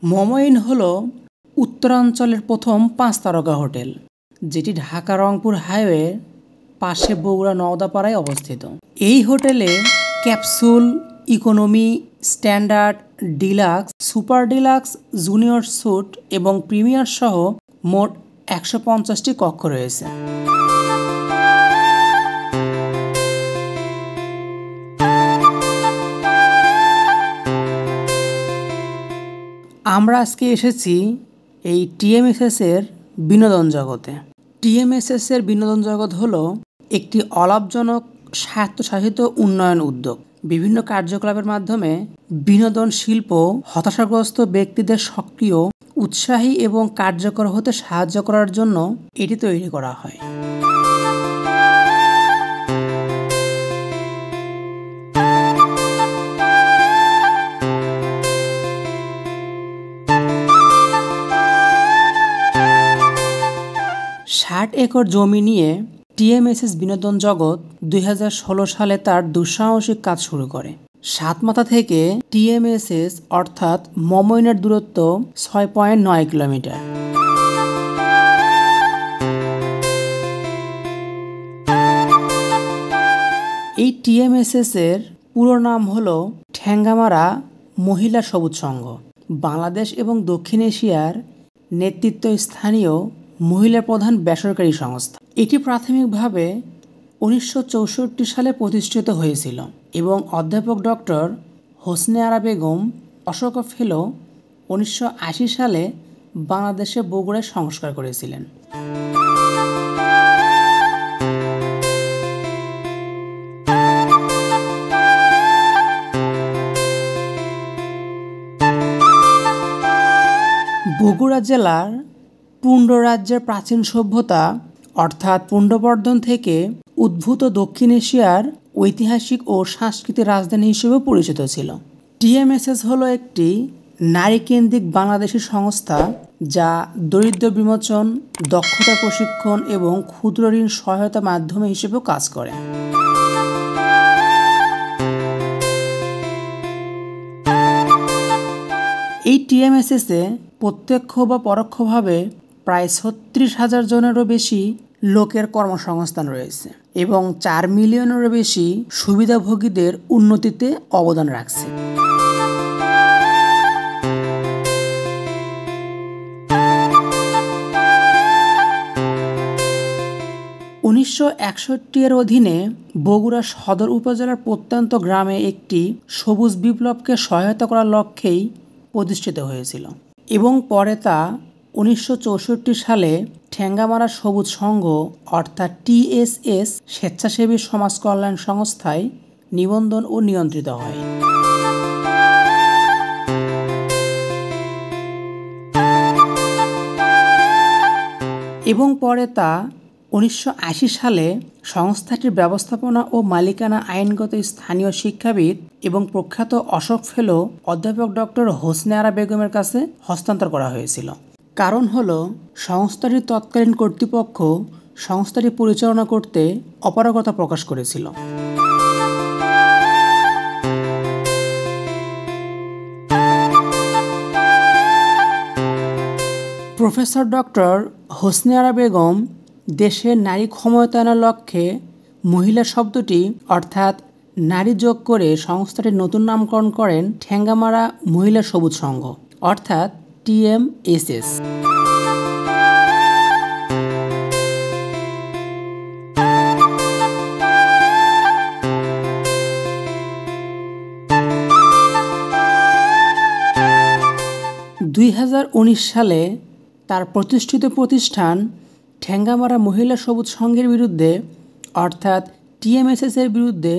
মমইন হল উত্তরাঞ্চলের প্রথম ৫ তারকা হোটেল, যেটি ঢাকা রংপুর হাইওয়ে পাশে বগুড়া নওদাপাড়ায় অবস্থিত। এই হোটেলে capsule, economy, standard, deluxe, super deluxe, junior suite এবং প্রিমিয়ার সহ মোট ১৫০টি কক্ষ রয়েছে। আমরা আজকে এসেছি এই টিএমএসএস এর বিনোদন জগতে। টিএমএসএস এর বিনোদন জগৎ হলো একটি অলাভজনক স্বায়ত্তশাসিত উন্নয়ন উদ্যোগ। বিভিন্ন কার্যকলাপের মাধ্যমে বিনোদন শিল্প হতাশাগ্রস্ত ব্যক্তিদের সক্রিয়, উৎসাহী এবং কার্যকর হতে সাহায্য করার জন্য এটি তৈরি করা হয়। ষাট একর জমি নিয়ে টিএমএসএস বিনোদন জগৎ ২০১৬ সালে তার দুঃসাহসিক কাজ শুরু করে। সাতমাথা থেকে টিএমএসএস অর্থাৎ মমইনের দূরত্ব ৬.৯ কিলোমিটার। এই টিএমএসএস এর পুরো নাম হলো ঠ্যাঙ্গামারা মহিলা সবুজ সংঘ। বাংলাদেশ এবং দক্ষিণ এশিয়ার নেতৃত্বস্থানীয় মহিলা প্রধান বেসরকারি সংস্থা। এটি প্রাথমিকভাবে ১৯৬৪ সালে প্রতিষ্ঠিত হয়েছিল এবং অধ্যাপক ডক্টর হোসনে আরা বেগম অশোক ফেলো ১৯৮০ সালে বাংলাদেশে বগুড়ায় সংস্কার করেছিলেন। বগুড়া জেলার পুণ্ড রাজ্যের প্রাচীন সভ্যতা অর্থাৎ পুণ্ড্রবর্ধন থেকে উদ্ভূত দক্ষিণ এশিয়ার ঐতিহাসিক ও সাংস্কৃতিক রাজধানী হিসেবে পরিচিত ছিল। টিএমএসএস হলো একটি নারীকেন্দ্রিক বাংলাদেশি সংস্থা যা দরিদ্র বিমোচন, দক্ষতা প্রশিক্ষণ এবং ক্ষুদ্র ঋণ সহায়তা মাধ্যম হিসেবেও কাজ করে। এই টিএমএসএসে প্রত্যক্ষ বা পরোক্ষভাবে প্রায় ৩৬,০০০ জনেরও বেশি লোকের কর্মসংস্থান রয়েছে এবং ৪ মিলিয়নেরও বেশি সুবিধাভোগীদের উন্নতিতে অবদান রাখছে। উনিশশো ৬১ এর অধীনে বগুড়া সদর উপজেলার প্রত্যন্ত গ্রামে একটি সবুজ বিপ্লবকে সহায়তা করার লক্ষ্যেই প্রতিষ্ঠিত হয়েছিল এবং পরে তা ১৯৬৪ সালে ঠ্যাঙ্গামারা সবুজ সংঘ অর্থাৎ টিএসএস স্বেচ্ছাসেবী সমাজ কল্যাণ সংস্থায় নিবন্ধন ও নিয়ন্ত্রিত হয়। এবং পরে তা ১৯৮০ সালে সংস্থাটির ব্যবস্থাপনা ও মালিকানা আইনগত স্থানীয় শিক্ষাবিদ এবং প্রখ্যাত অশোক ফেলো অধ্যাপক ডক্টর হোসনে আরা বেগমের কাছে হস্তান্তর করা হয়েছিল। কারণ হলো সংস্থাটির তৎকালীন কর্তৃপক্ষ সংস্থাটি পরিচালনা করতে অপারগতা প্রকাশ করেছিল। প্রফেসর ডক্টর হোসনে আরা বেগম দেশের নারী ক্ষমতায়নের লক্ষ্যে মহিলা শব্দটি অর্থাৎ নারী যোগ করে সংস্থাটির নতুন নামকরণ করেন ঠ্যাঙ্গামারা মহিলা সবুজ সংঘ অর্থাৎ টিএমএসএস। সালে তার প্রতিষ্ঠিত প্রতিষ্ঠান ঠ্যাঙ্গামারা মহিলা সবুজ সংঘের বিরুদ্ধে অর্থাৎ টিএমএসএস এর বিরুদ্ধে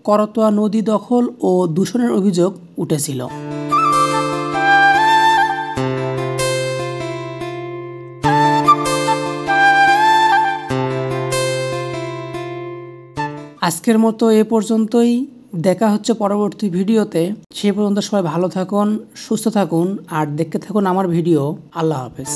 করতোয়া নদী দখল ও দূষণের অভিযোগ উঠেছিল। আজকের মতো এ পর্যন্তই। দেখা হচ্ছে পরবর্তী ভিডিওতে। সে পর্যন্ত সবাই ভালো থাকুন, সুস্থ থাকুন আর দেখতে থাকুন আমার ভিডিও। আল্লাহ হাফেজ।